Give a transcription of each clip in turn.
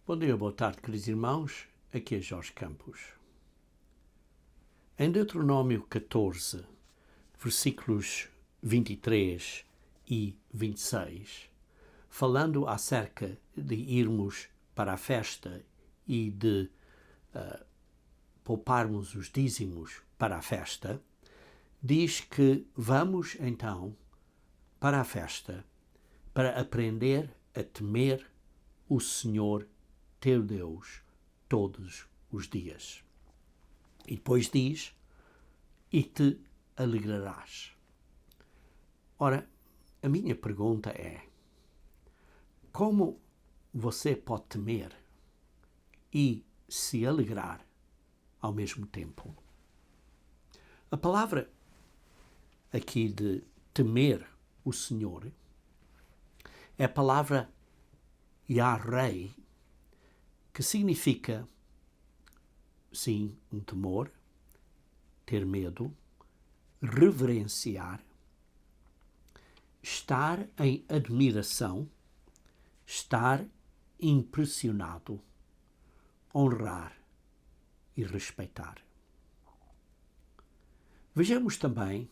Bom dia, boa tarde, queridos irmãos. Aqui é Jorge Campos. Em Deuteronômio 14, versículos 23 e 26, falando acerca de irmos para a festa e de pouparmos os dízimos para a festa, diz que vamos então para a festa para aprender a temer o Senhor teu Deus todos os dias. E depois diz, e te alegrarás. Ora, a minha pergunta é, como você pode temer e se alegrar ao mesmo tempo? A palavra aqui de temer o Senhor é a palavra Yarei, que significa, sim, um temor, ter medo, reverenciar, estar em admiração, estar impressionado, honrar e respeitar. Vejamos também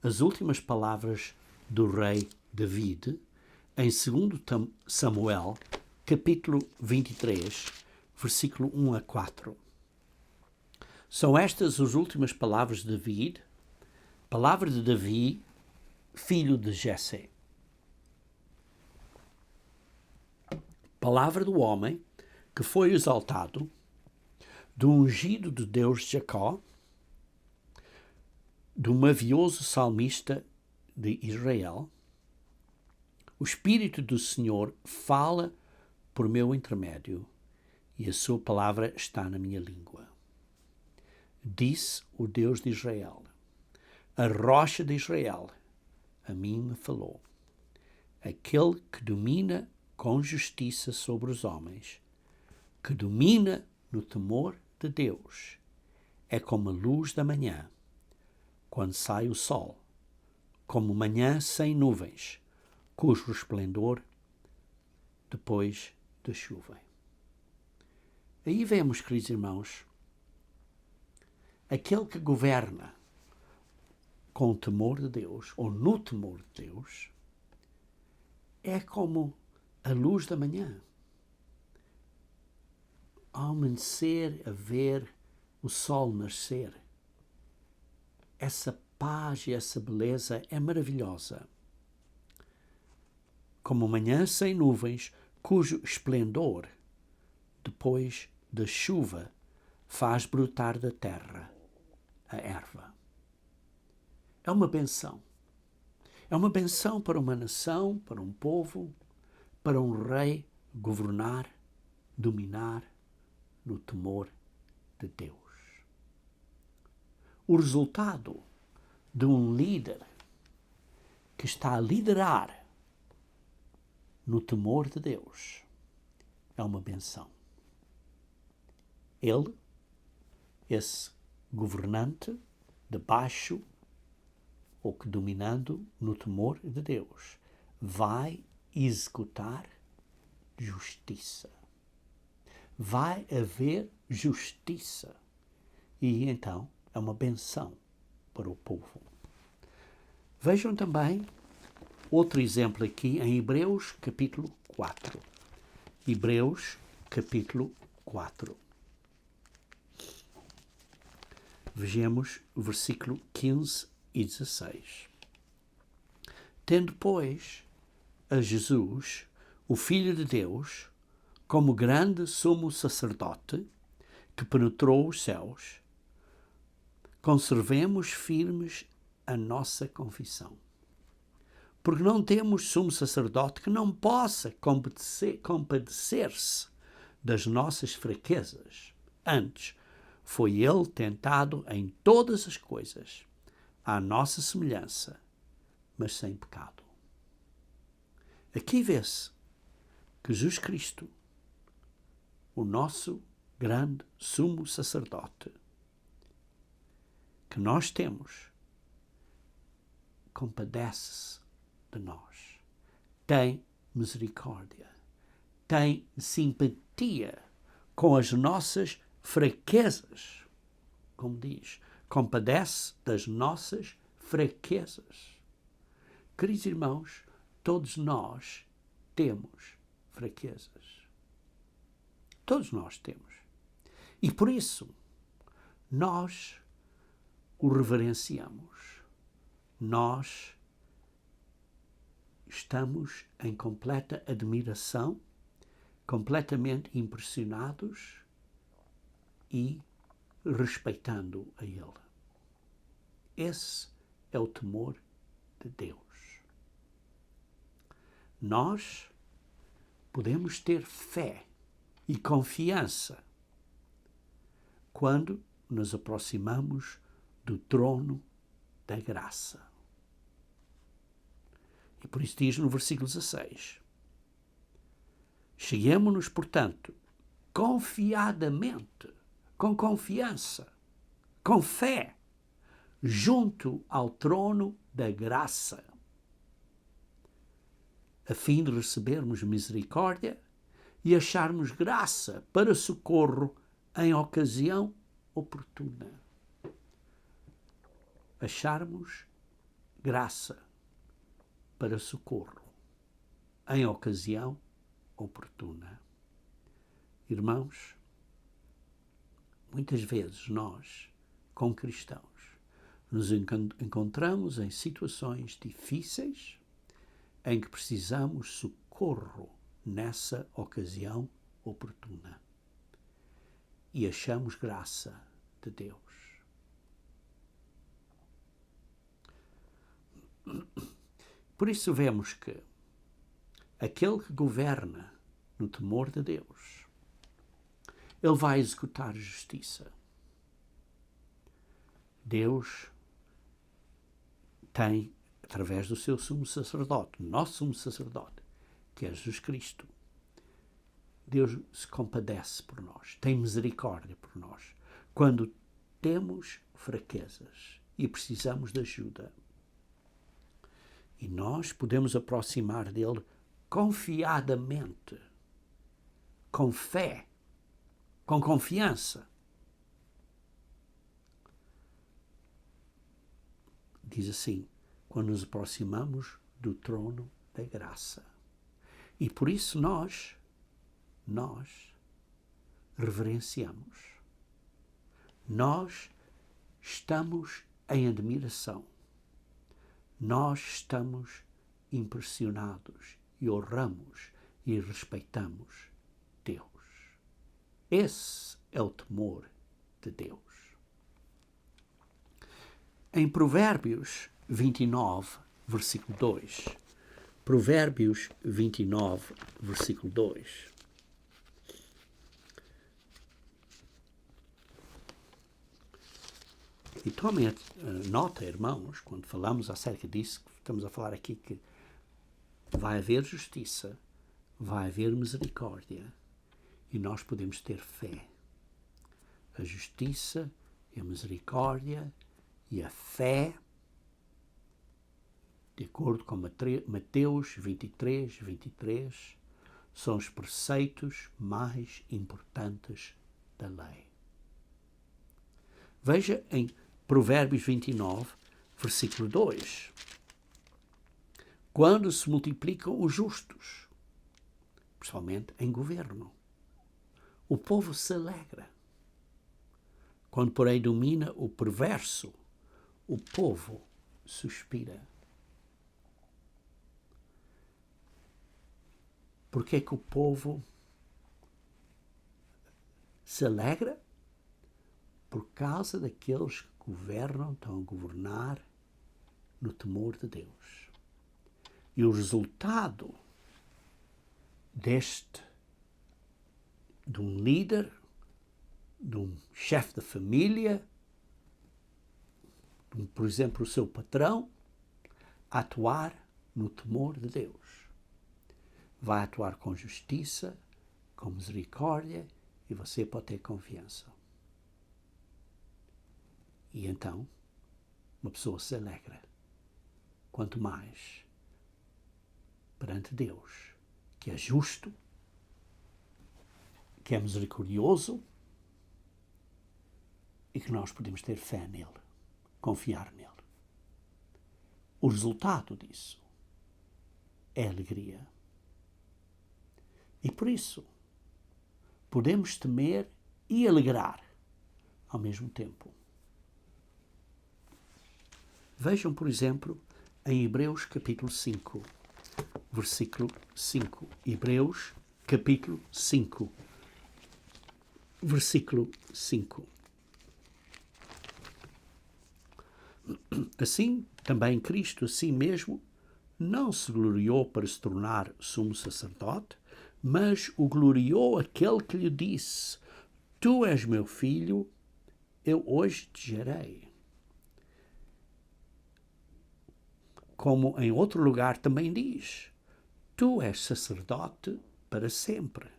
as últimas palavras do rei David em 2 Samuel, capítulo 23, versículo 1 a 4. São estas as últimas palavras de David, palavra de Davi, filho de Jessé. Palavra do homem que foi exaltado, do ungido de Deus de Jacó, do mavioso salmista de Israel. O Espírito do Senhor fala por meu intermédio, e a sua palavra está na minha língua. Disse o Deus de Israel, a rocha de Israel, a mim me falou. Aquele que domina com justiça sobre os homens, que domina no temor de Deus, é como a luz da manhã, quando sai o sol, como manhã sem nuvens, cujo resplendor depois da chuva. Aí vemos, queridos irmãos, aquele que governa com o temor de Deus, ou no temor de Deus, é como a luz da manhã. Ao amanhecer, a ver o sol nascer, essa paz e essa beleza é maravilhosa. Como manhã sem nuvens, cujo esplendor, depois da chuva, faz brotar da terra a erva. É uma benção. É uma benção para uma nação, para um povo, para um rei governar, dominar no temor de Deus. O resultado de um líder que está a liderar no temor de Deus é uma benção. Ele, esse governante, debaixo ou que dominando no temor de Deus, vai executar justiça. Vai haver justiça. E então é uma benção para o povo. Vejam também outro exemplo aqui em Hebreus capítulo 4. Hebreus capítulo 4. Vejamos o versículo 15 e 16. Tendo, pois, a Jesus, o Filho de Deus, como grande sumo sacerdote, que penetrou os céus, conservemos firmes a nossa confissão. Porque não temos sumo sacerdote que não possa compadecer-se das nossas fraquezas. Antes, foi ele tentado em todas as coisas, à nossa semelhança, mas sem pecado. Aqui vê-se que Jesus Cristo, o nosso grande sumo sacerdote, que nós temos, compadece-se de nós, tem misericórdia, tem simpatia com as nossas fraquezas. Como diz, compadece das nossas fraquezas. Queridos irmãos, todos nós temos fraquezas. Todos nós temos. E por isso, nós o reverenciamos. Nós estamos em completa admiração, completamente impressionados e respeitando a Ele. Esse é o temor de Deus. Nós podemos ter fé e confiança quando nos aproximamos do trono da graça. E por isso diz no versículo 16: cheguemo-nos, portanto, confiadamente, com confiança, com fé, junto ao trono da graça, a fim de recebermos misericórdia e acharmos graça para socorro em ocasião oportuna. Acharmos graça para socorro em ocasião oportuna. Irmãos, muitas vezes nós, como cristãos, nos encontramos em situações difíceis em que precisamos socorro nessa ocasião oportuna. E achamos graça de Deus. Por isso vemos que aquele que governa no temor de Deus, ele vai executar justiça. Deus tem, através do seu sumo sacerdote, nosso sumo sacerdote, que é Jesus Cristo, Deus se compadece por nós, tem misericórdia por nós, quando temos fraquezas e precisamos de ajuda. E nós podemos aproximar dele confiadamente, com fé, com confiança. Diz assim, quando nos aproximamos do trono da graça. E por isso nós reverenciamos. Nós estamos em admiração. Nós estamos impressionados e honramos e respeitamos Deus. Esse é o temor de Deus. Em Provérbios 29, versículo 2. Provérbios 29, versículo 2. E tomem nota, irmãos, quando falamos acerca disso, estamos a falar aqui que vai haver justiça, vai haver misericórdia, e nós podemos ter fé. A justiça e a misericórdia e a fé, de acordo com Mateus 23, 23, são os preceitos mais importantes da lei. Veja em Provérbios 29, versículo 2. Quando se multiplicam os justos, principalmente em governo, o povo se alegra. Quando, porém, domina o perverso, o povo suspira. Por que é que o povo se alegra? Por causa daqueles que governam, estão a governar no temor de Deus. E o resultado de um líder, de um chefe de família, por exemplo, o seu patrão, atuar no temor de Deus. Vai atuar com justiça, com misericórdia, e você pode ter confiança. E então, uma pessoa se alegra. Quanto mais perante Deus, que é justo, que é misericordioso e que nós podemos ter fé nele, confiar nele. O resultado disso é alegria. E por isso, podemos temer e alegrar ao mesmo tempo. Vejam, por exemplo, em Hebreus capítulo 5, versículo 5. Hebreus capítulo 5, versículo 5. Assim, também Cristo, assim mesmo, não se gloriou para se tornar sumo sacerdote, mas o gloriou aquele que lhe disse: Tu és meu filho, eu hoje te gerei. Como em outro lugar também diz: Tu és sacerdote para sempre,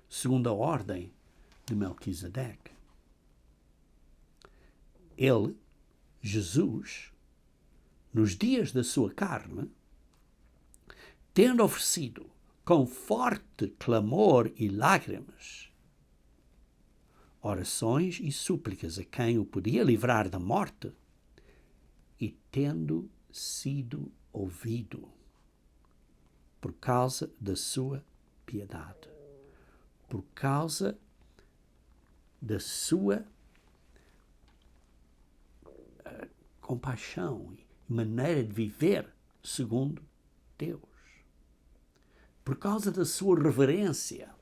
segundo a ordem de Melquisedeque. Ele, Jesus, nos dias da sua carne, tendo oferecido com forte clamor e lágrimas orações e súplicas a quem o podia livrar da morte, e tendo sido ouvido por causa da sua piedade, por causa da sua compaixão e maneira de viver segundo Deus, por causa da sua reverência,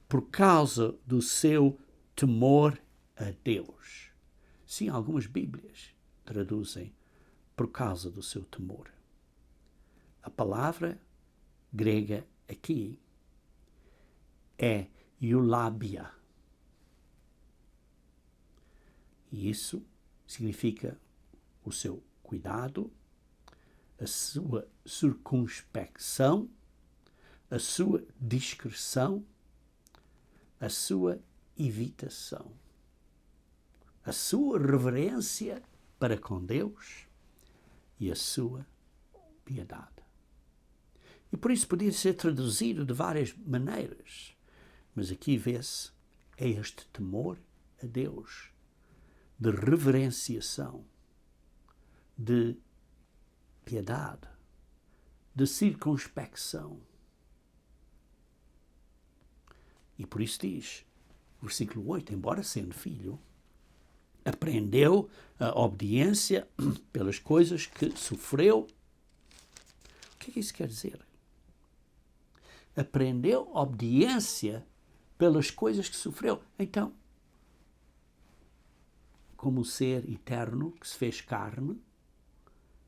por causa do seu temor a Deus. Sim, algumas Bíblias traduzem por causa do seu temor. A palavra grega aqui é eulabia. E isso significa o seu cuidado, a sua circunspecção, a sua discrição, a sua evitação, a sua reverência para com Deus e a sua piedade. E por isso podia ser traduzido de várias maneiras, mas aqui vê-se é este temor a Deus, de reverenciação, de piedade, de circunspecção. E por isso diz, versículo 8, embora sendo filho, aprendeu a obediência pelas coisas que sofreu. O que é que isso quer dizer? Aprendeu obediência pelas coisas que sofreu. Então, como ser eterno que se fez carne,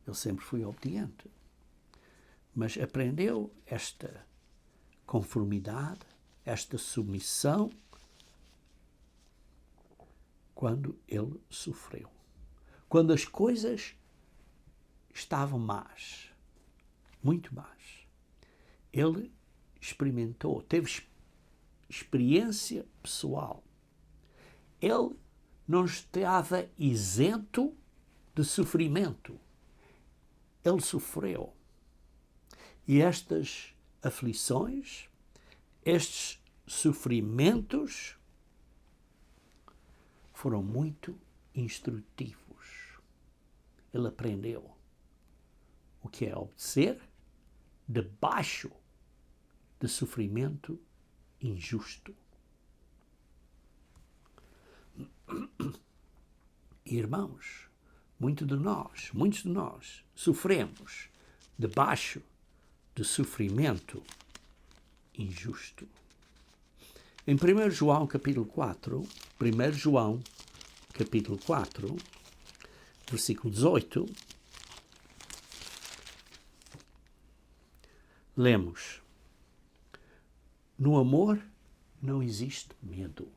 ele sempre foi obediente. Mas aprendeu esta conformidade, esta submissão, quando ele sofreu. Quando as coisas estavam más, muito más, ele experimentou, teve experiência pessoal. Ele não estava isento de sofrimento. Ele sofreu. E estas aflições, estes sofrimentos, foram muito instrutivos. Ele aprendeu o que é obedecer debaixo de sofrimento injusto. Irmãos, muitos de nós sofremos debaixo de sofrimento injusto. Em 1 João capítulo 4, 1 João capítulo 4, versículo 18, lemos: No amor não existe medo.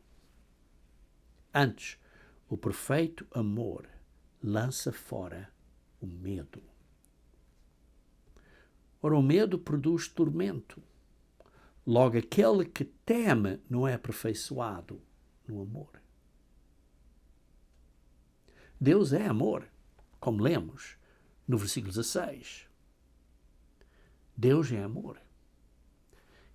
Antes, o perfeito amor lança fora o medo. Ora, o medo produz tormento. Logo, aquele que teme não é aperfeiçoado no amor. Deus é amor, como lemos no versículo 16. Deus é amor.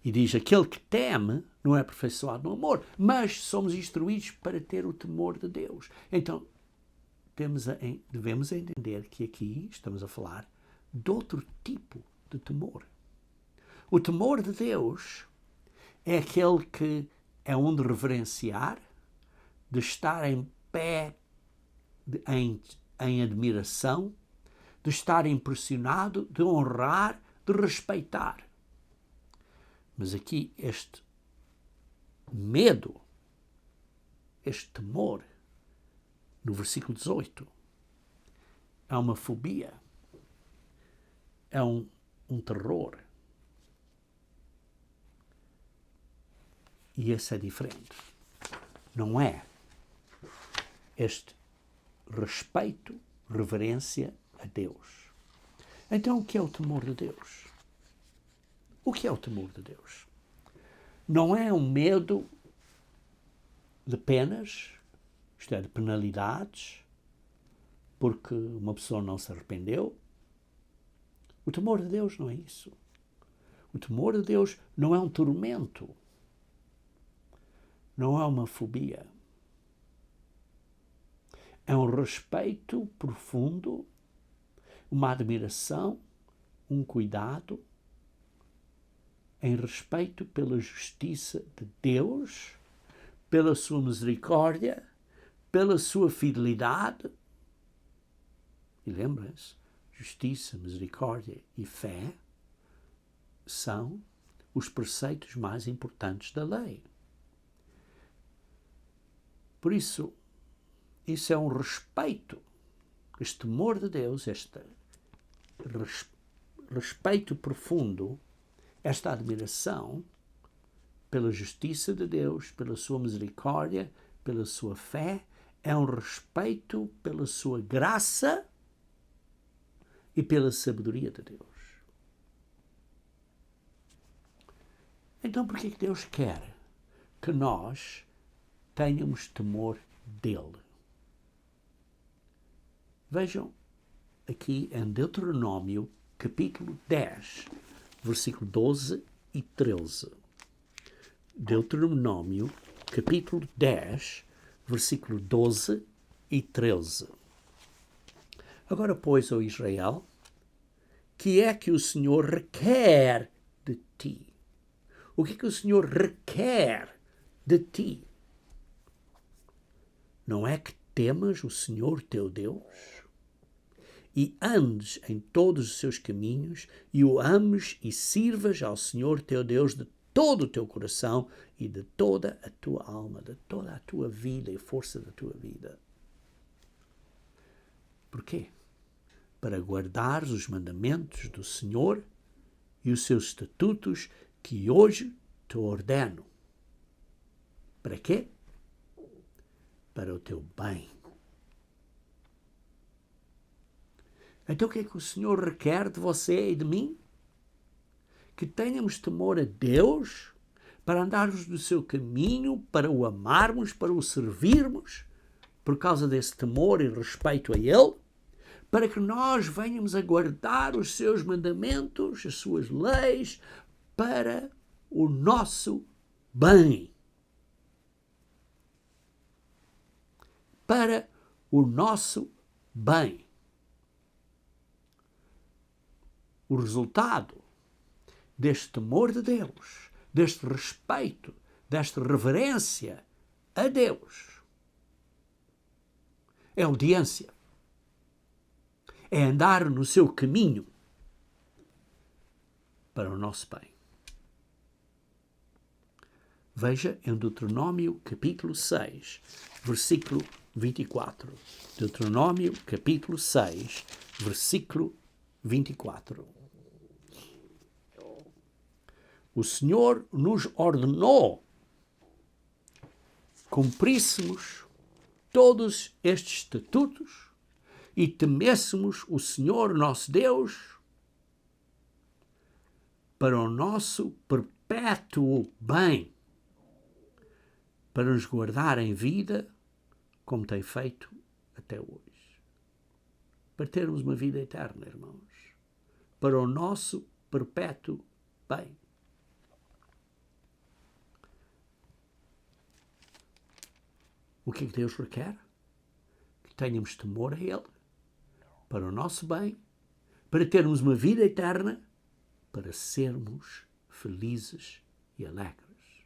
E diz, aquele que teme não é aperfeiçoado no amor, mas somos instruídos para ter o temor de Deus. Então, devemos entender que aqui estamos a falar de outro tipo de temor. O temor de Deus é aquele que é um de reverenciar, de estar em pé, em admiração, de estar impressionado, de honrar, de respeitar. Mas aqui este medo, este temor, no versículo 18, é uma fobia, é um terror. E esse é diferente. Não é este respeito, reverência a Deus. Então, o que é o temor de Deus? O que é o temor de Deus? Não é um medo de penas, isto é, de penalidades, porque uma pessoa não se arrependeu. O temor de Deus não é isso. O temor de Deus não é um tormento. Não é uma fobia. É um respeito profundo, uma admiração, um cuidado, em respeito pela justiça de Deus, pela sua misericórdia, pela sua fidelidade. E lembra-se, justiça, misericórdia e fé são os preceitos mais importantes da lei. Por isso, isso é um respeito, este temor de Deus, este respeito profundo, esta admiração pela justiça de Deus, pela sua misericórdia, pela sua fé, é um respeito pela sua graça e pela sabedoria de Deus. Então, por que Deus quer que nós tenhamos temor dele? Vejam aqui em Deuteronômio, capítulo 10, versículo 12 e 13. Deuteronômio, capítulo 10, versículo 12 e 13. Agora, pois, ó Israel, que é que o Senhor requer de ti? O que é que o Senhor requer de ti? Não é que temas o Senhor teu Deus e andes em todos os seus caminhos e o ames e sirvas ao Senhor teu Deus de todo o teu coração e de toda a tua alma, de toda a tua vida e força da tua vida. Por quê? Para guardares os mandamentos do Senhor e os seus estatutos que hoje te ordeno. Para quê? Para o teu bem. Então o que é que o Senhor requer de você e de mim? Que tenhamos temor a Deus, para andarmos no seu caminho, para o amarmos, para o servirmos, por causa desse temor e respeito a Ele, para que nós venhamos a guardar os seus mandamentos, as suas leis, para o nosso bem. Para o nosso bem. O resultado deste temor de Deus, deste respeito, desta reverência a Deus, é audiência. É andar no seu caminho para o nosso bem. Veja em Deuteronômio capítulo 6, versículo 24. Deuteronômio capítulo 6, versículo 24. O Senhor nos ordenou cumpríssemos todos estes estatutos e temêssemos o Senhor nosso Deus para o nosso perpétuo bem, para nos guardar em vida como tem feito até hoje. Para termos uma vida eterna, irmãos. Para o nosso perpétuo bem. O que é que Deus requer? Que tenhamos temor a Ele, para o nosso bem, para termos uma vida eterna, para sermos felizes e alegres.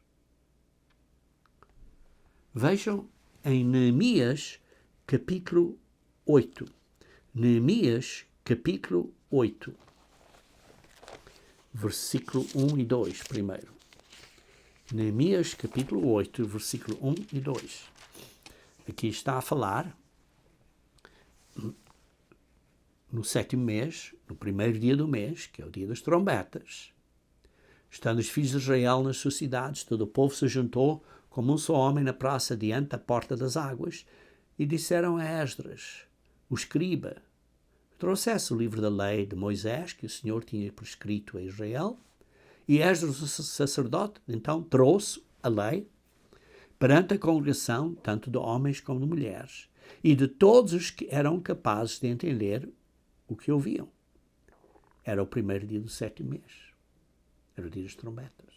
Vejam em Neemias, capítulo 8. Neemias, capítulo 8. Versículo 1 e 2, primeiro. Neemias, capítulo 8, versículo 1 e 2. Aqui está a falar, no 7º mês, no primeiro dia do mês, que é o dia das trombetas, estando os filhos de Israel nas suas cidades, todo o povo se juntou como um só homem na praça diante da porta das águas, e disseram a Esdras, o escriba, que trouxesse o livro da lei de Moisés, que o Senhor tinha prescrito a Israel. E Esdras, o sacerdote, então trouxe a lei perante a congregação, tanto de homens como de mulheres, e de todos os que eram capazes de entender o que ouviam. Era o primeiro dia do 7º mês. Era o dia das trombetas.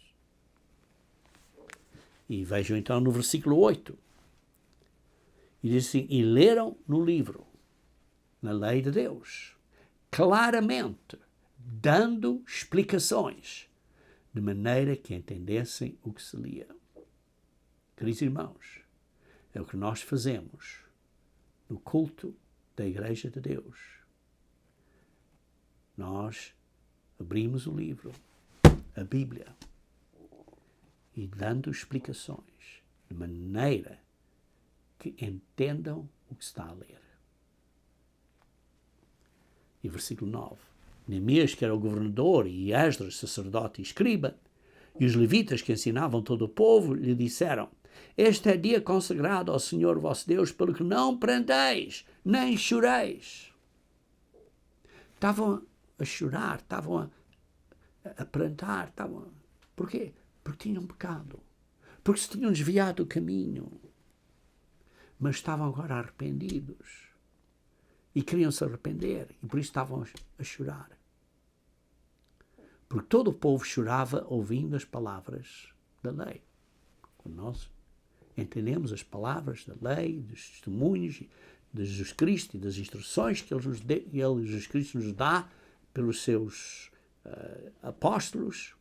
E vejam então no versículo 8. E diz assim, e leram no livro, na lei de Deus, claramente, dando explicações, de maneira que entendessem o que se lia. Queridos irmãos, é o que nós fazemos no culto da Igreja de Deus. Nós abrimos o livro, a Bíblia, e dando explicações, de maneira que entendam o que está a ler. E versículo 9. Neemias, que era o governador, e Esdras, sacerdote e escriba, e os levitas que ensinavam todo o povo, lhe disseram, este é dia consagrado ao Senhor vosso Deus, pelo que não pranteis, nem choreis. Estavam a chorar, estavam a prantar, estavam... Porquê? Porque tinham pecado. Porque se tinham desviado do caminho. Mas estavam agora arrependidos. E queriam se arrepender. E por isso estavam a chorar. Porque todo o povo chorava ouvindo as palavras da lei. Quando nós entendemos as palavras da lei, dos testemunhos de Jesus Cristo e das instruções que Jesus Cristo nos dá pelos seus apóstolos,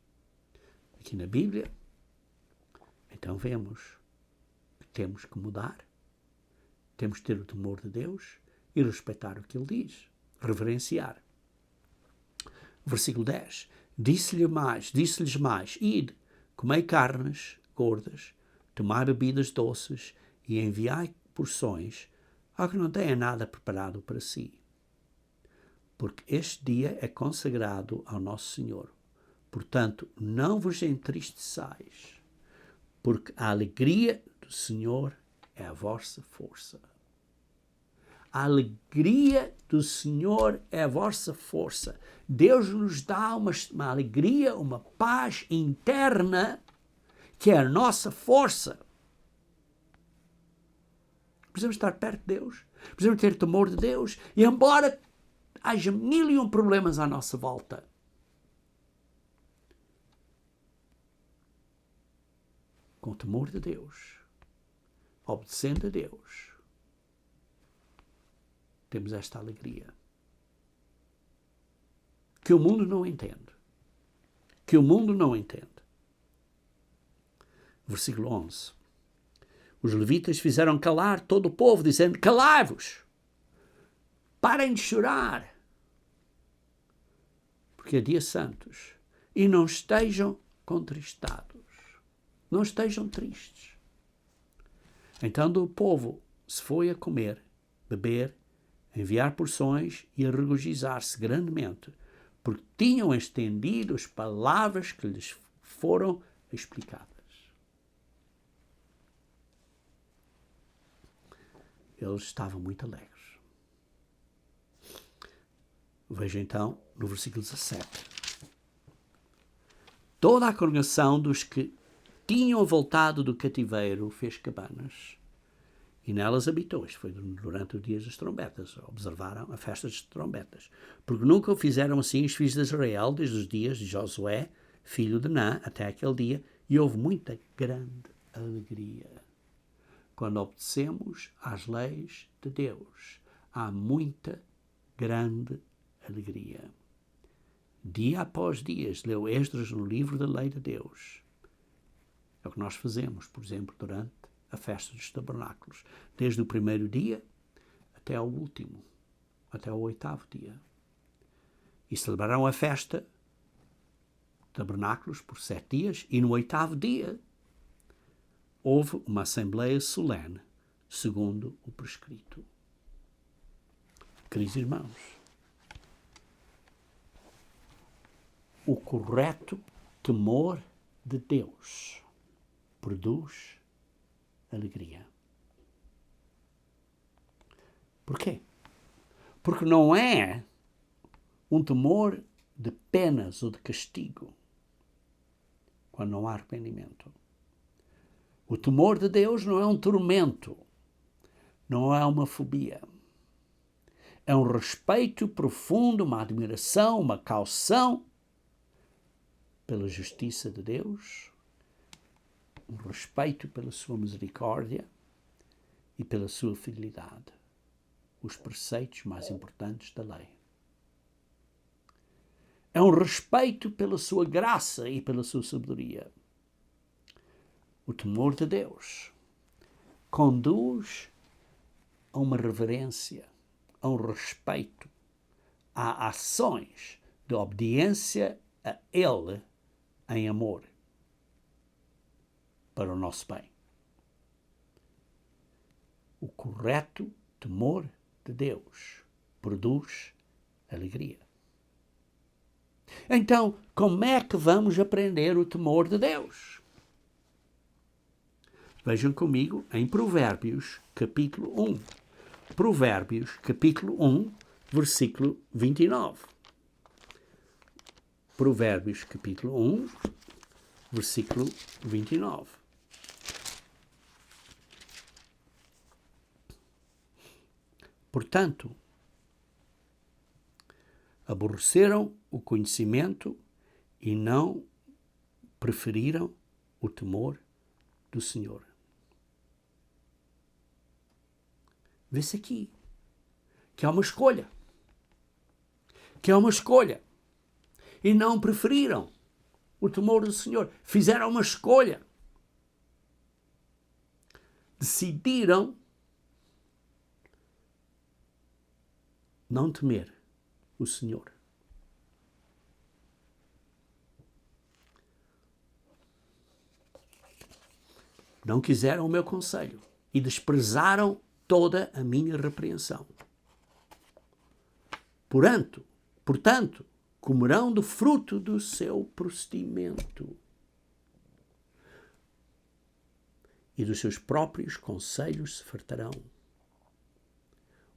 aqui na Bíblia, então vemos que temos que mudar, temos que ter o temor de Deus e respeitar o que Ele diz, reverenciar. Versículo 10. Disse-lhes mais, ide, comei carnes gordas, tomai bebidas doces e enviai porções ao que não tenha nada preparado para si. Porque este dia é consagrado ao nosso Senhor. Portanto, não vos entristeçais, porque a alegria do Senhor é a vossa força. A alegria do Senhor é a vossa força. Deus nos dá uma alegria, uma paz interna, que é a nossa força. Precisamos estar perto de Deus, precisamos ter temor de Deus, e embora haja 1001 problemas à nossa volta, com o temor de Deus, obedecendo a Deus, temos esta alegria que o mundo não entende. Que o mundo não entende. Versículo 11. Os levitas fizeram calar todo o povo, dizendo, calai-vos, parem de chorar, porque é dia santos, e não estejam contristados, não estejam tristes. Então o povo se foi a comer, beber, enviar porções e a regozijar-se grandemente, porque tinham estendido as palavras que lhes foram explicadas. Eles estavam muito alegres. Veja então no versículo 17. Toda a congregação dos que tinham voltado do cativeiro fez cabanas e nelas habitou. Isto foi durante os dias das trombetas. Observaram a festa das trombetas. Porque nunca o fizeram assim os filhos de Israel desde os dias de Josué, filho de Nã, até aquele dia, e houve muita grande alegria. quando obedecemos às leis de Deus, há muita grande alegria. Dia após dia, leu Esdras no livro da lei de Deus. É o que nós fazemos, por exemplo, durante a festa dos tabernáculos, desde o primeiro dia até ao último, até ao 8º dia. E celebraram a festa tabernáculos por 7 dias, e no 8º dia houve uma assembleia solene, segundo o prescrito. Queridos irmãos, o correto temor de Deus produz alegria. Por quê? Porque não é um temor de penas ou de castigo, quando não há arrependimento. O temor de Deus não é um tormento, não é uma fobia. É um respeito profundo, uma admiração, uma caução pela justiça de Deus, um respeito pela sua misericórdia e pela sua fidelidade, os preceitos mais importantes da lei. É um respeito pela sua graça e pela sua sabedoria. O temor de Deus conduz a uma reverência, a um respeito, a ações de obediência a Ele em amor, para o nosso bem. O correto temor de Deus produz alegria. Então, como é que vamos aprender o temor de Deus? Vejam comigo em Provérbios, capítulo 1. Provérbios, capítulo 1, versículo 29. Provérbios, capítulo 1, versículo 29. Portanto, aborreceram o conhecimento e não preferiram o temor do Senhor. Vê-se aqui que há uma escolha. Que há uma escolha. E não preferiram o temor do Senhor. Fizeram uma escolha. Decidiram não temer o Senhor. Não quiseram o meu conselho e desprezaram toda a minha repreensão. Portanto, comerão do fruto do seu procedimento e dos seus próprios conselhos se fartarão.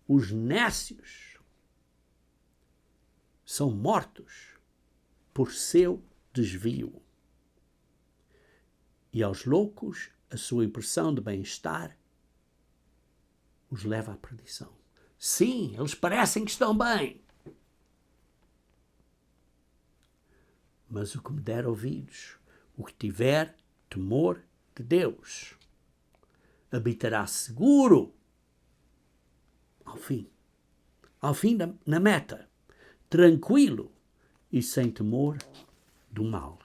Os nécios são mortos por seu desvio, e aos loucos a sua impressão de bem-estar os leva à perdição. Sim, eles parecem que estão bem, mas o que me der ouvidos, o que tiver temor de Deus, habitará seguro ao fim na meta, tranquilo e sem temor do mal.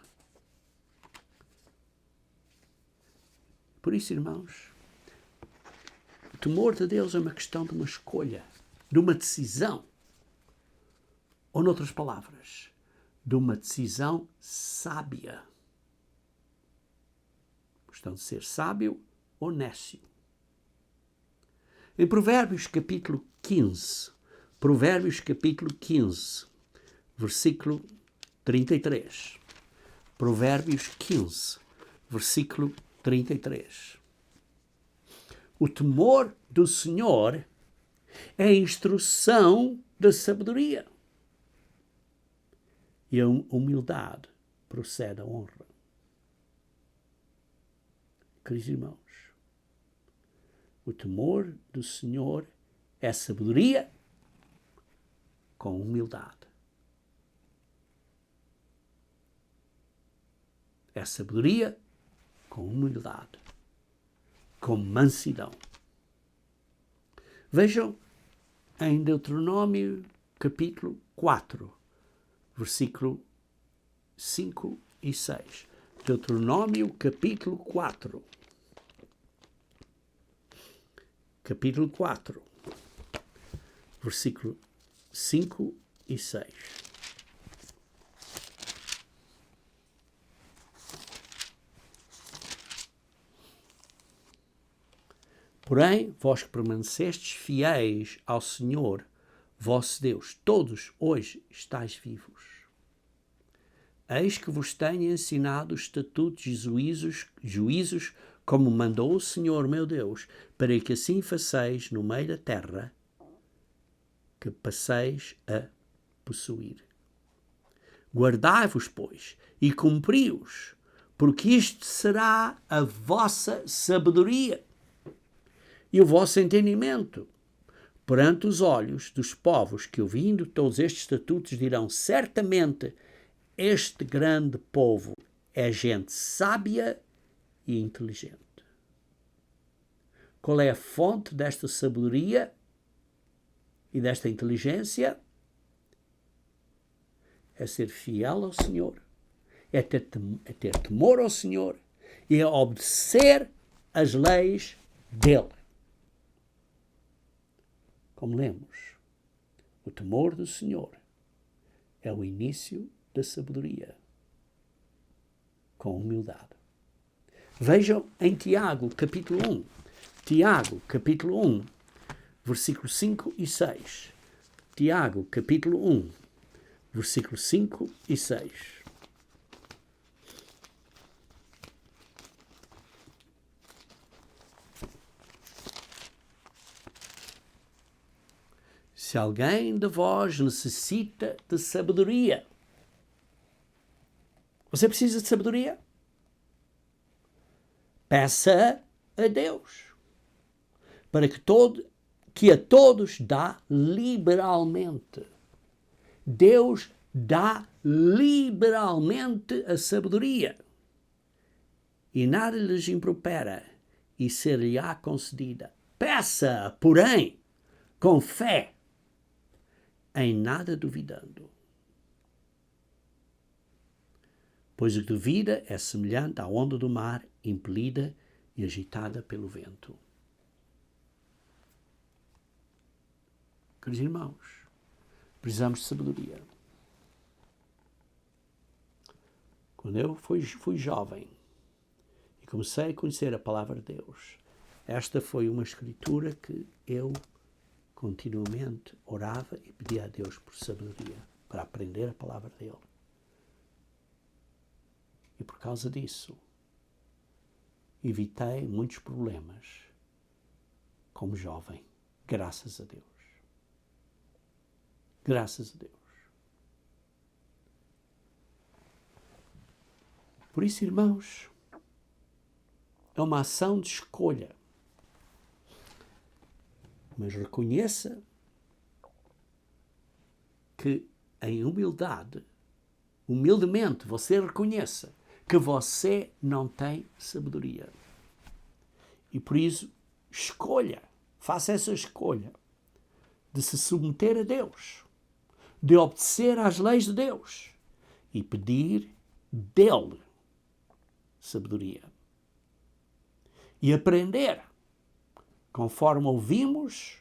Por isso, irmãos, o temor de Deus é uma questão de uma escolha, de uma decisão. Ou, noutras palavras, de uma decisão sábia. Questão de ser sábio ou nécio. Em Provérbios capítulo 15, versículo 33. Provérbios 15, versículo 33. O temor do Senhor é a instrução da sabedoria. E a humildade procede da honra. Queridos irmãos, o temor do Senhor é sabedoria com humildade. É sabedoria com humildade. com mansidão. Vejam em Deuteronômio capítulo 4, versículo 5 e 6. Deuteronômio capítulo 4. Capítulo 4, versículo 5 e 6. Porém, vós que permanecestes fiéis ao Senhor, vosso Deus, todos hoje estáis vivos. Eis que vos tenho ensinado os estatutos e juízos, como mandou o Senhor meu Deus, para que assim faceis no meio da terra que passeis a possuir. Guardai-vos, pois, e cumpri-os, porque isto será a vossa sabedoria e o vosso entendimento perante os olhos dos povos que, ouvindo todos estes estatutos, dirão: certamente este grande povo é gente sábia e inteligente. Qual é a fonte desta sabedoria e desta inteligência? É ser fiel ao Senhor, é ter temor ao Senhor e é obedecer as leis dele. Como lemos, o temor do Senhor é o início da sabedoria, com humildade. Vejam em Tiago, capítulo 1. Tiago, capítulo 1, versículos 5 e 6. Tiago, capítulo 1, versículos 5 e 6. Se alguém de vós necessita de sabedoria, você precisa de sabedoria? Peça a Deus, para que a todos dá liberalmente. Deus dá liberalmente a sabedoria, e nada lhes impropera, e ser-lhe-á concedida. Peça, porém, com fé, em nada duvidando. Pois o que duvida é semelhante à onda do mar, impelida e agitada pelo vento. Queridos irmãos, precisamos de sabedoria. Quando eu fui jovem e comecei a conhecer a palavra de Deus, esta foi uma escritura que eu continuamente orava e pedia a Deus por sabedoria, para aprender a palavra dele. E por causa disso, evitei muitos problemas como jovem, graças a Deus. Graças a Deus. Por isso, irmãos, é uma ação de escolha. Mas reconheça que em humildemente, você reconheça que você não tem sabedoria. E por isso, faça essa escolha de se submeter a Deus, de obedecer às leis de Deus e pedir dele sabedoria. E aprender, conforme ouvimos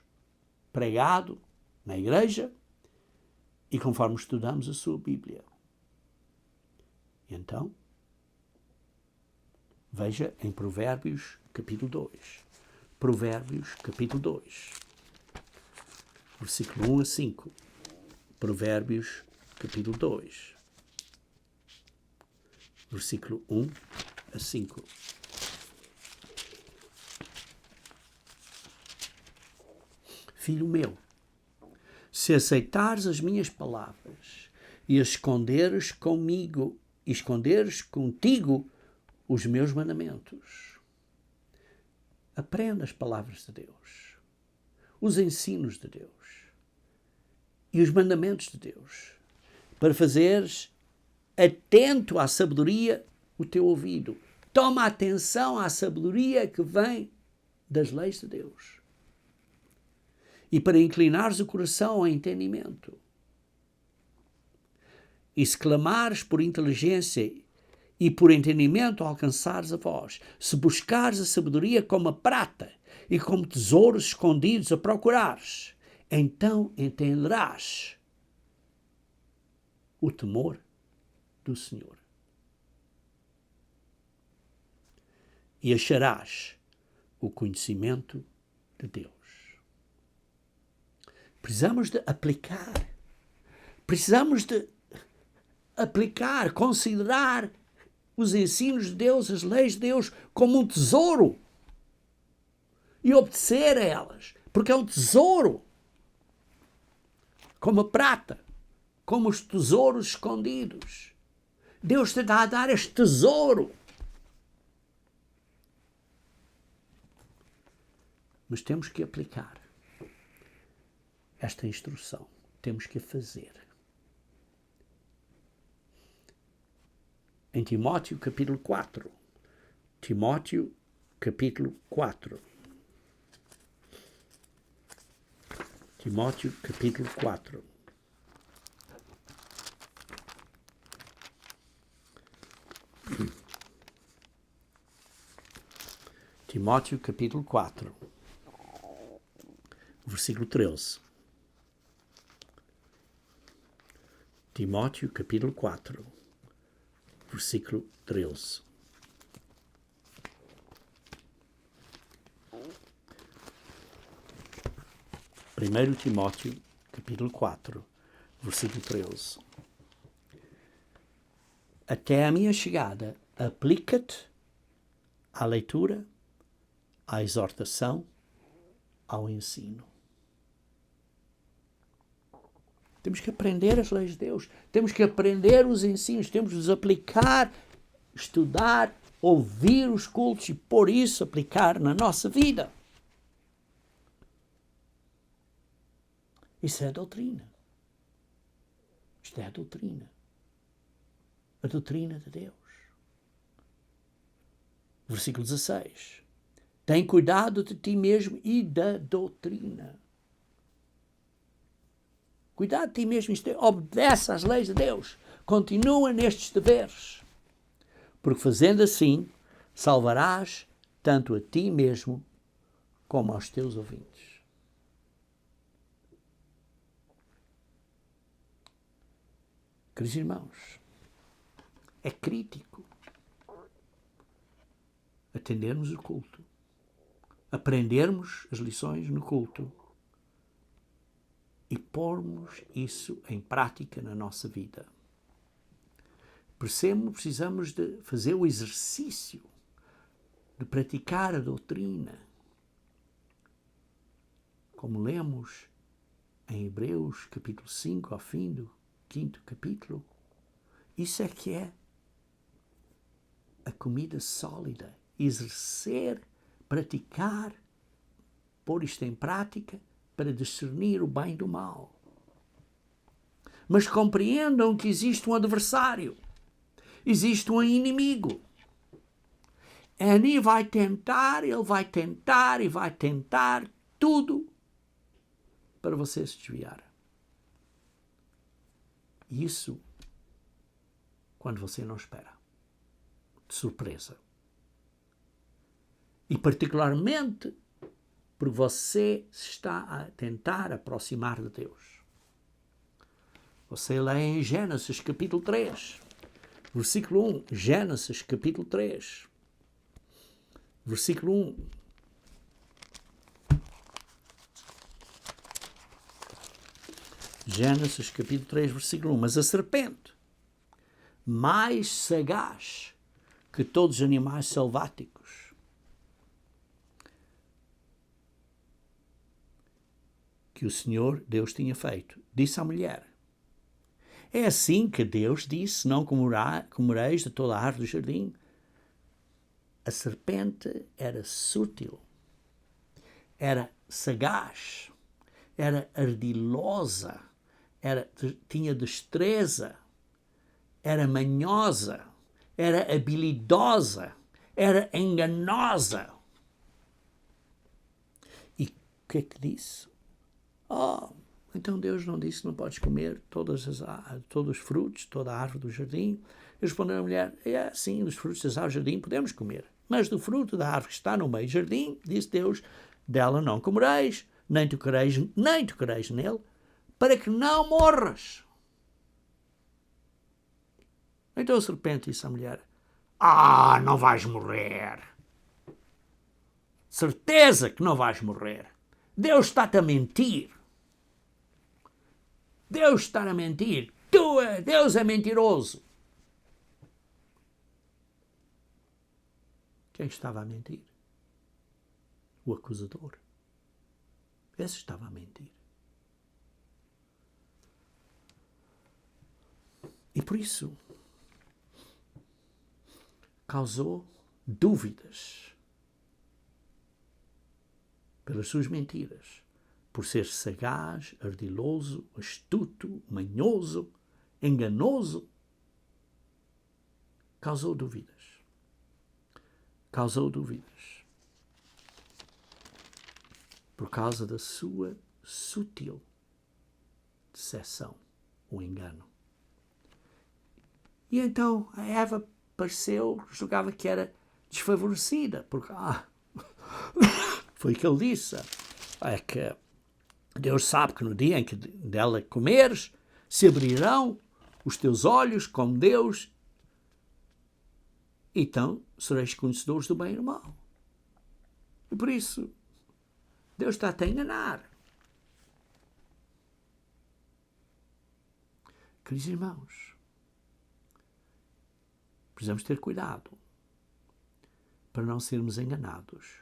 pregado na igreja e conforme estudamos a sua Bíblia. E então, veja em Provérbios capítulo 2. Provérbios capítulo 2. Versículo 1 a 5. Provérbios capítulo 2. Versículo 1 a 5. Filho meu, se aceitares as minhas palavras e as esconderes contigo os meus mandamentos, aprenda as palavras de Deus, os ensinos de Deus e os mandamentos de Deus, para fazeres atento à sabedoria o teu ouvido. Toma atenção à sabedoria que vem das leis de Deus e para inclinares o coração ao entendimento. E se clamares por inteligência e por entendimento alcançares a voz, se buscares a sabedoria como a prata e como tesouros escondidos a procurares, então entenderás o temor do Senhor. E acharás o conhecimento de Deus. Precisamos de aplicar. Precisamos de aplicar, considerar os ensinos de Deus, as leis de Deus, como um tesouro. E obedecer a elas. Porque é um tesouro. Como a prata. Como os tesouros escondidos. Deus te está a dar este tesouro. Mas temos que aplicar esta instrução. Temos que fazer. Em Timóteo, capítulo 4. Timóteo, capítulo 4. Timóteo, capítulo 4. Timóteo, capítulo 4. Versículo 13. Timóteo, capítulo 4. Versículo 13. Primeiro Timóteo, capítulo 4, versículo 13. Até a minha chegada, aplica-te à leitura, à exortação, ao ensino. Temos que aprender as leis de Deus. Temos que aprender os ensinos. Temos que nos aplicar, estudar, ouvir os cultos e, por isso, aplicar na nossa vida. Isso é a doutrina. Isto é a doutrina. A doutrina de Deus. Versículo 16. Tem cuidado de ti mesmo e da doutrina. Cuidado de ti mesmo, isto é, obedece às leis de Deus. Continua nestes deveres. Porque fazendo assim, salvarás tanto a ti mesmo como aos teus ouvintes. Queridos irmãos, é crítico atendermos o culto, aprendermos as lições no culto e pormos isso em prática na nossa vida. Precisamos de fazer o exercício de praticar a doutrina, como lemos em Hebreus capítulo 5, ao fim do 5º capítulo. Isso é que é a comida sólida. Exercer, praticar, pôr isto em prática para discernir o bem do mal. Mas compreendam que existe um adversário. Existe um inimigo. Ele vai tentar e vai tentar tudo para você se desviar. Isso quando você não espera. De surpresa. E particularmente porque você está a tentar aproximar de Deus. Você lê em Gênesis capítulo 3, versículo 1. Gênesis capítulo 3, versículo 1. Gênesis capítulo 3, versículo 1. Mas a serpente, mais sagaz que todos os animais selváticos, que o Senhor Deus tinha feito, disse à mulher: é assim que Deus disse, não comereis de toda a árvore do jardim. A serpente era sútil, era sagaz, era ardilosa, tinha destreza, era manhosa, era habilidosa, era enganosa. que é que disse? Então Deus não disse que não podes comer todos os frutos, toda a árvore do jardim? E respondeu a mulher, sim, dos frutos das árvores do jardim podemos comer, mas do fruto da árvore que está no meio do jardim, disse Deus, dela não comereis, nem tocareis nele, para que não morras. Então a serpente disse à mulher, não vais morrer. Certeza que não vais morrer. Deus está-te a mentir. Deus está a mentir. Deus é mentiroso. Quem estava a mentir? O acusador. Esse estava a mentir. E por isso causou dúvidas pelas suas mentiras, por ser sagaz, ardiloso, astuto, manhoso, enganoso. Causou dúvidas. Causou dúvidas. Por causa da sua sutil decepção, o engano. E então a Eva julgava que era desfavorecida, porque foi o que ele disse, é que Deus sabe que no dia em que dela comeres, se abrirão os teus olhos como Deus, então sereis conhecedores do bem e do mal. E por isso, Deus está-te a enganar. Queridos irmãos, precisamos ter cuidado para não sermos enganados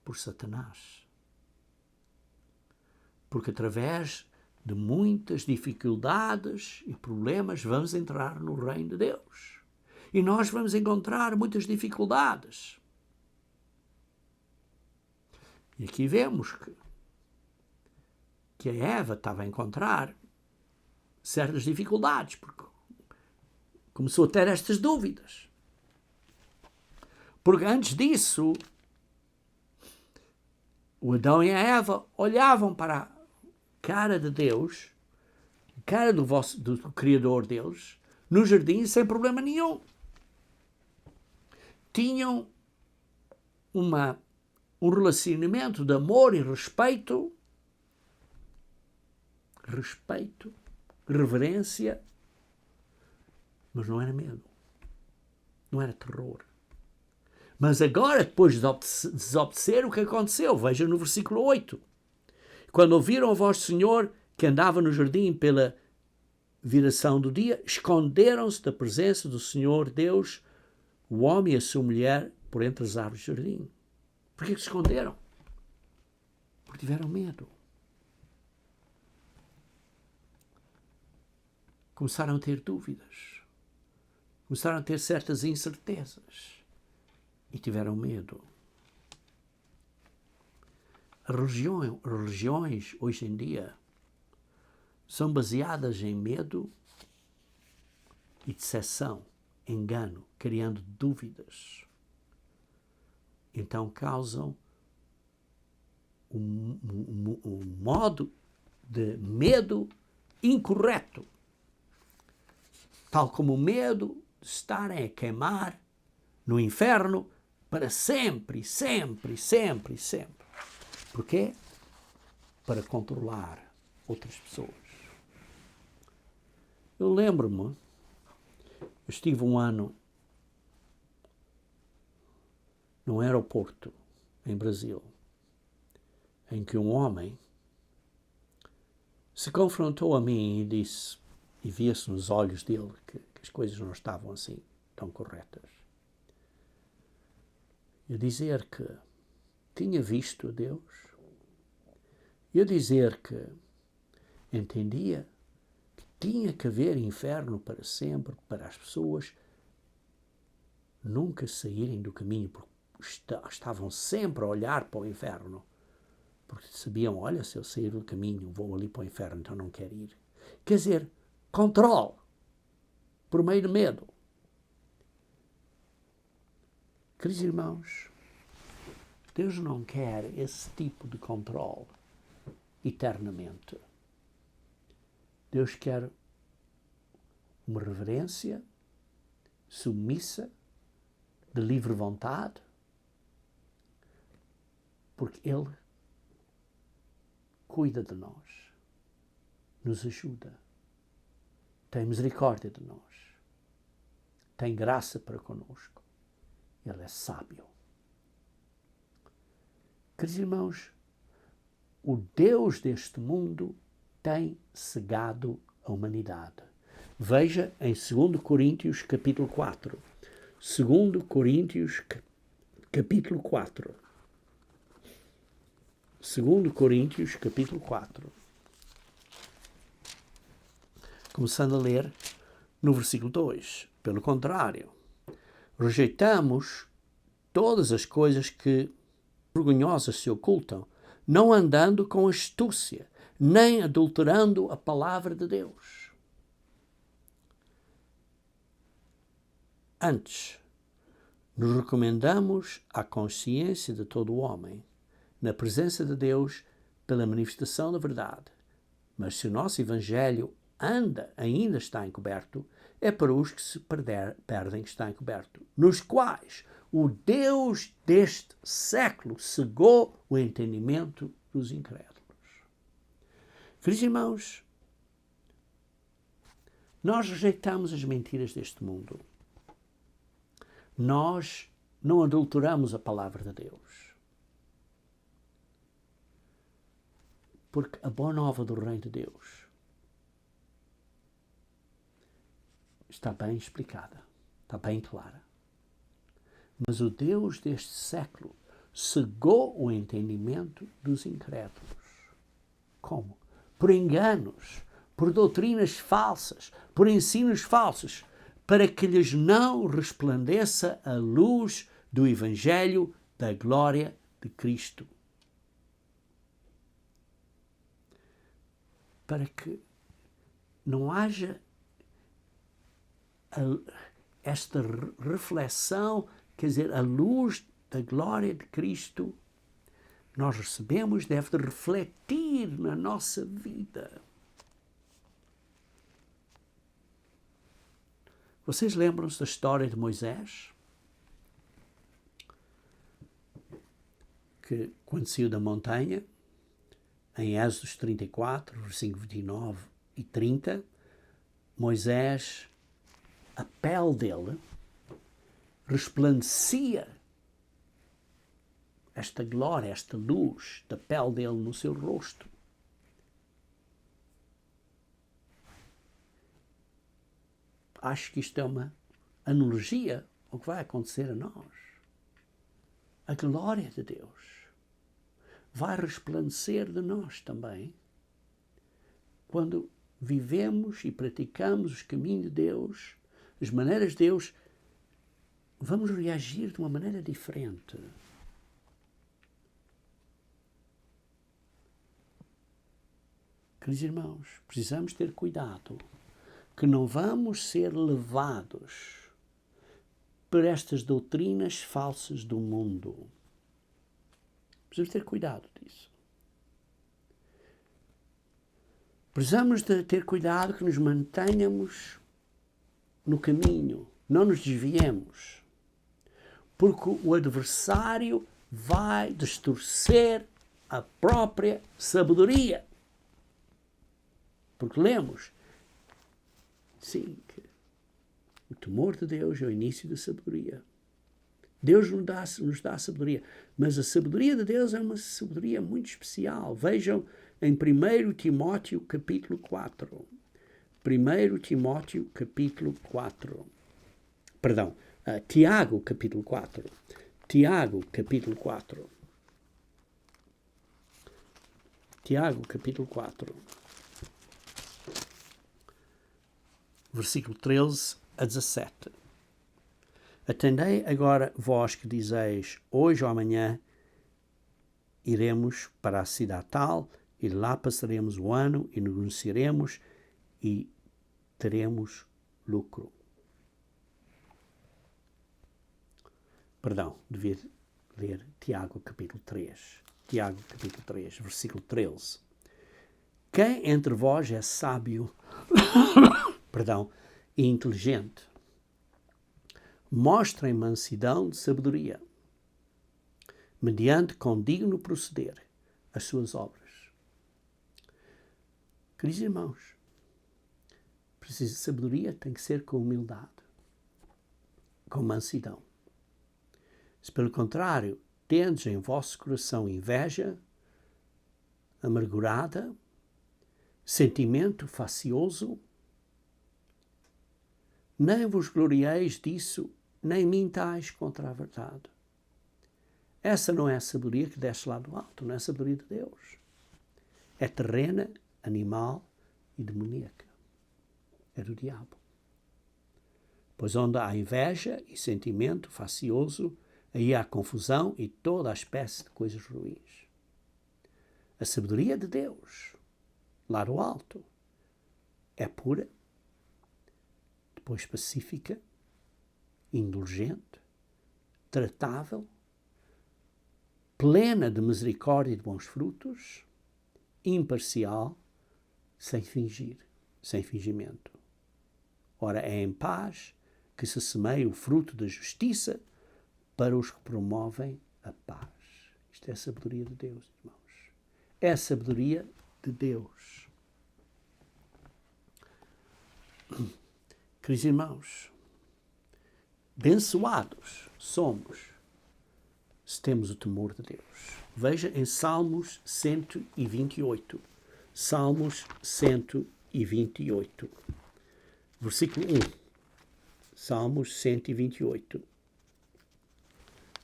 por Satanás. Porque através de muitas dificuldades e problemas vamos entrar no reino de Deus. E nós vamos encontrar muitas dificuldades. E aqui vemos que a Eva estava a encontrar certas dificuldades, porque começou a ter estas dúvidas. Porque antes disso, o Adão e a Eva olhavam para a cara de Deus, a cara do Criador deles, no jardim sem problema nenhum. Tinham um relacionamento de amor e respeito, reverência, mas não era medo, não era terror. Mas agora, depois de desobedecer, o que aconteceu? Veja no versículo 8. Quando ouviram a voz do Senhor, que andava no jardim pela viração do dia, esconderam-se da presença do Senhor Deus, o homem e a sua mulher, por entre as árvores do jardim. Por que se esconderam? Porque tiveram medo. Começaram a ter dúvidas. Começaram a ter certas incertezas. E tiveram medo. As religiões, hoje em dia, são baseadas em medo e decepção, engano, criando dúvidas. Então causam um modo de medo incorreto, tal como o medo de estarem a queimar no inferno para sempre, sempre, sempre, sempre. Porquê? Para controlar outras pessoas. Eu lembro-me, eu estive um ano num aeroporto em Brasil, em que um homem se confrontou a mim e disse, e via-se nos olhos dele que as coisas não estavam assim tão corretas. E a dizer que tinha visto a Deus, e a dizer que entendia que tinha que haver inferno para sempre, para as pessoas nunca saírem do caminho, porque estavam sempre a olhar para o inferno, porque sabiam, olha, se eu sair do caminho, vou ali para o inferno, então não quero ir. Quer dizer, controle, por meio de medo. Queridos irmãos, Deus não quer esse tipo de controle eternamente. Deus quer uma reverência submissa, de livre vontade, porque Ele cuida de nós, nos ajuda, tem misericórdia de nós, tem graça para conosco. Ele é sábio. Queridos irmãos, o Deus deste mundo tem cegado a humanidade. Veja em 2 Coríntios capítulo 4. 2 Coríntios capítulo 4. 2 Coríntios capítulo 4. Começando a ler no versículo 2. Pelo contrário, rejeitamos todas as coisas que vergonhosas se ocultam, não andando com astúcia, nem adulterando a palavra de Deus. Antes, nos recomendamos à consciência de todo o homem, na presença de Deus, pela manifestação da verdade. Mas se o nosso Evangelho ainda está encoberto, é para os que se perdem que está encoberto, nos quais o Deus deste século cegou o entendimento dos incrédulos. Queridos irmãos, nós rejeitamos as mentiras deste mundo. Nós não adulteramos a palavra de Deus. Porque a boa nova do reino de Deus está bem explicada, está bem clara. Mas o Deus deste século cegou o entendimento dos incrédulos. Como? Por enganos, por doutrinas falsas, por ensinos falsos, para que lhes não resplandeça a luz do Evangelho da glória de Cristo. Para que não haja esta reflexão, quer dizer, a luz da glória de Cristo, nós recebemos, deve refletir na nossa vida. Vocês lembram-se da história de Moisés? Que quando saiu da montanha, em Êxodo 34, versículos 29 e 30, Moisés, a pele dele, resplandecia esta glória, esta luz da pele dele no seu rosto. Acho que isto é uma analogia ao que vai acontecer a nós. A glória de Deus vai resplandecer de nós também quando vivemos e praticamos os caminhos de Deus, as maneiras de Deus. Vamos reagir de uma maneira diferente. Queridos irmãos, precisamos ter cuidado que não vamos ser levados por estas doutrinas falsas do mundo. Precisamos ter cuidado disso. Precisamos de ter cuidado que nos mantenhamos no caminho, não nos desviemos, porque o adversário vai distorcer a própria sabedoria. Porque lemos, sim, que o temor de Deus é o início da sabedoria. Deus nos dá sabedoria, mas a sabedoria de Deus é uma sabedoria muito especial. Vejam em 1 Timóteo capítulo 4. 1 Timóteo capítulo 4. Perdão, Tiago capítulo 4. Tiago capítulo 4. Tiago capítulo 4. Versículo 13 a 17. Atendei agora vós que dizeis, hoje ou amanhã iremos para a cidade tal, e lá passaremos o ano e negociaremos e teremos lucro. Perdão, devia ler Tiago capítulo 3. Tiago capítulo 3, versículo 13. Quem entre vós é sábio, e inteligente, mostrem mansidão de sabedoria, mediante com digno proceder as suas obras. Queridos irmãos, precisa de sabedoria, tem que ser com humildade, com mansidão. Se pelo contrário, tendes em vosso coração inveja amargurada, sentimento facioso, nem vos glorieis disso, nem mintais contra a verdade. Essa não é a sabedoria que desce lá do alto, não é a sabedoria de Deus. É terrena, animal e demoníaca. É do diabo. Pois onde há inveja e sentimento facioso, aí há confusão e toda a espécie de coisas ruins. A sabedoria de Deus, lá do alto, é pura, depois pacífica, indulgente, tratável, plena de misericórdia e de bons frutos, imparcial, sem fingir, sem fingimento. Ora, é em paz que se semeia o fruto da justiça para os que promovem a paz. Isto é a sabedoria de Deus, irmãos. É a sabedoria de Deus. Queridos irmãos, abençoados somos se temos o temor de Deus. Veja em Salmos 128. Salmos 128. Versículo 1. Salmos 128.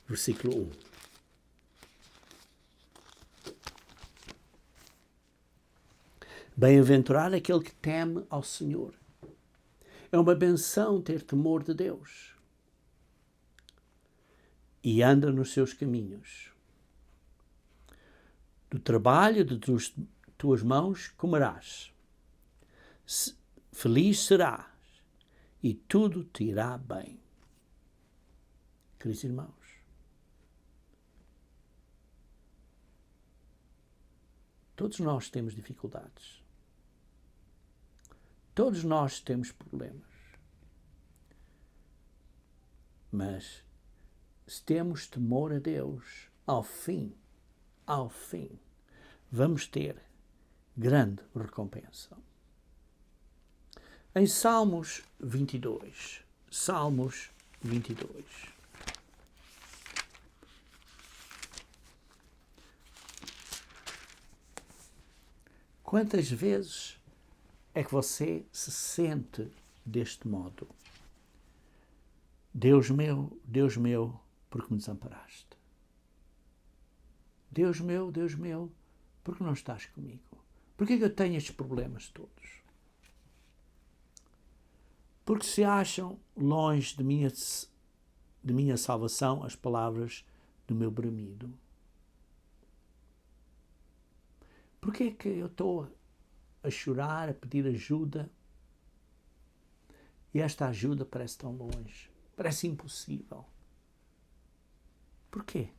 Versículo 1. Bem-aventurado aquele que teme ao Senhor. É uma benção ter temor de Deus. E anda nos seus caminhos. Do trabalho de tuas mãos comerás. Feliz serás e tudo te irá bem. Queridos irmãos, todos nós temos dificuldades. Todos nós temos problemas. Mas se temos temor a Deus, ao fim, vamos ter grande recompensa. Em Salmos 22. Salmos 22. Quantas vezes é que você se sente deste modo? Deus meu, porque me desamparaste? Deus meu, porque não estás comigo? Por que eu tenho estes problemas todos? Porque se acham longe de minha salvação as palavras do meu bramido? Por que é que eu estou a chorar, a pedir ajuda, e esta ajuda parece tão longe? Parece impossível. Por quê?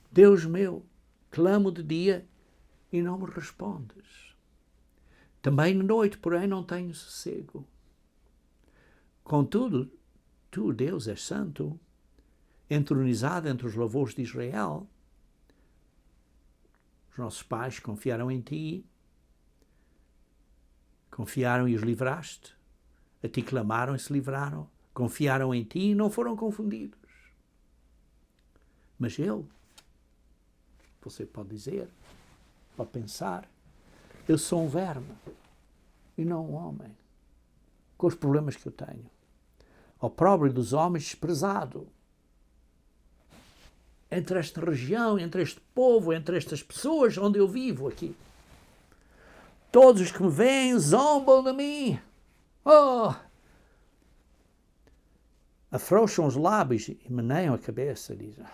Deus meu, clamo de dia e não me respondes. Também de noite, porém, não tenho sossego. Contudo, tu, Deus, és santo, entronizado entre os louvores de Israel. Os nossos pais confiaram em ti, confiaram e os livraste. A ti clamaram e se livraram. Confiaram em ti e não foram confundidos. Mas eu, você pode dizer, pode pensar, eu sou um verme e não um homem, com os problemas que eu tenho. Opróbrio dos homens, desprezado. Entre esta região, entre este povo, entre estas pessoas onde eu vivo aqui. Todos os que me veem zombam de mim. Oh! Afrouxam os lábios e meneiam a cabeça. Dizem,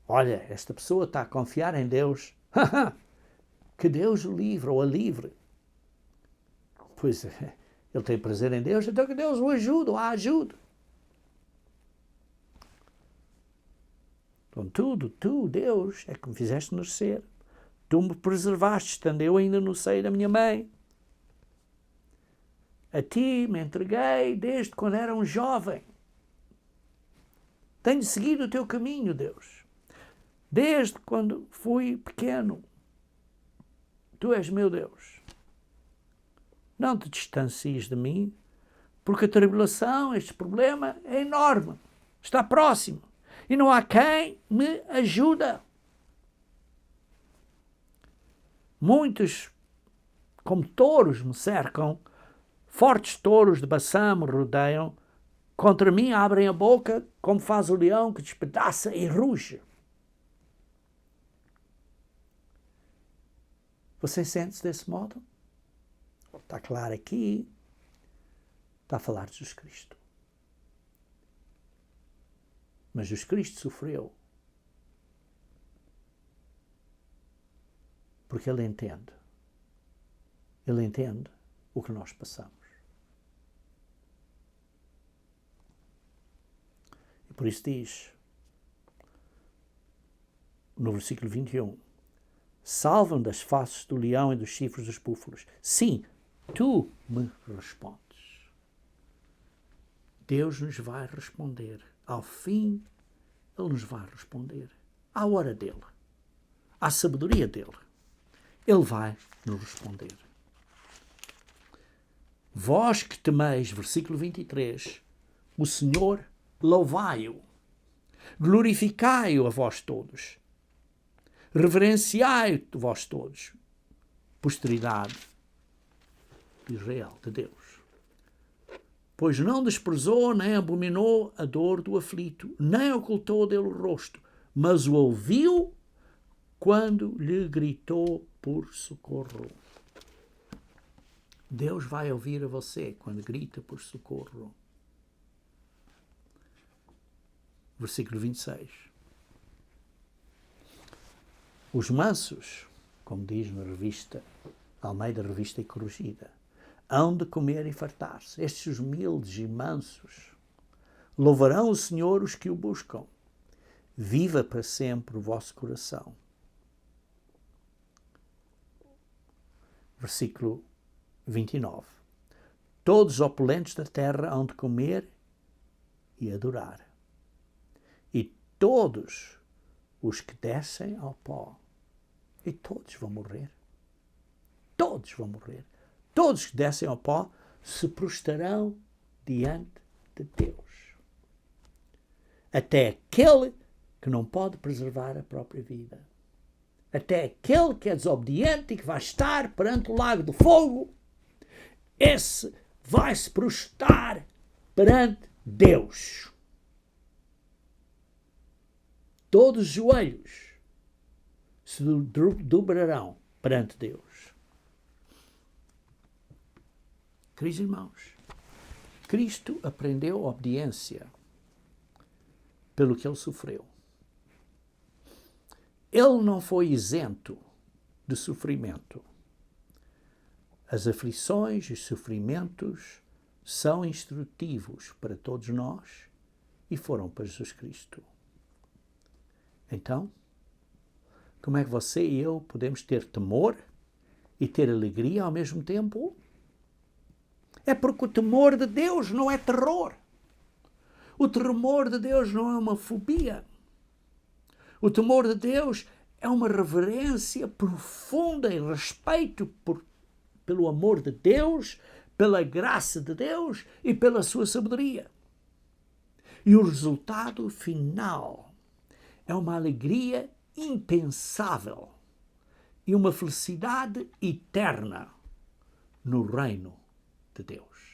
olha, esta pessoa está a confiar em Deus. Que Deus o livre ou a livre. Pois ele tem prazer em Deus, então que Deus o ajude ou a ajude. Então tu, Deus, é que me fizeste nascer. Tu me preservaste, estando eu ainda no seio da minha mãe. A ti me entreguei desde quando era um jovem. Tenho seguido o teu caminho, Deus. Desde quando fui pequeno. Tu és meu Deus. Não te distancies de mim, porque a tribulação, este problema é enorme. Está próximo. E não há quem me ajuda. Muitos, como touros, me cercam. Fortes touros de Baçã me rodeiam. Contra mim abrem a boca, como faz o leão que despedaça e ruge. Você sente-se desse modo? Está claro aqui. Está a falar de Jesus Cristo. Mas Jesus Cristo sofreu. Porque Ele entende. Ele entende o que nós passamos. E por isso diz, no versículo 21, salva-me das faces do leão e dos chifres dos búfalos. Sim, tu me respondes. Deus nos vai responder. Ao fim, Ele nos vai responder. À hora dele. À sabedoria dele. Ele vai nos responder. Vós que temeis, versículo 23, o Senhor, louvai-o. Glorificai-o a vós todos. Reverenciai-o a vós todos. Posteridade de Israel, de Deus. Pois não desprezou, nem abominou a dor do aflito, nem ocultou dele o rosto, mas o ouviu quando lhe gritou por socorro. Deus vai ouvir a você quando grita por socorro. Versículo 26. Os mansos, como diz na revista, Almeida Revista e Corrigida, hão de comer e fartar-se. Estes humildes e mansos louvarão o Senhor os que o buscam. Viva para sempre o vosso coração. Versículo 29. Todos os opulentes da terra hão de comer e adorar. E todos os que descem ao pó, e todos vão morrer. Todos vão morrer. Todos que descem ao pó se prostrarão diante de Deus. Até aquele que não pode preservar a própria vida. Até aquele que é desobediente e que vai estar perante o lago do fogo, esse vai se prostrar perante Deus. Todos os joelhos se dobrarão perante Deus. Queridos irmãos, Cristo aprendeu obediência pelo que ele sofreu. Ele não foi isento de sofrimento. As aflições e os sofrimentos são instrutivos para todos nós e foram para Jesus Cristo. Então, como é que você e eu podemos ter temor e ter alegria ao mesmo tempo? É porque o temor de Deus não é terror. O temor de Deus não é uma fobia. O temor de Deus é uma reverência profunda e respeito pelo amor de Deus, pela graça de Deus e pela sua sabedoria. E o resultado final é uma alegria impensável e uma felicidade eterna no reino de Deus.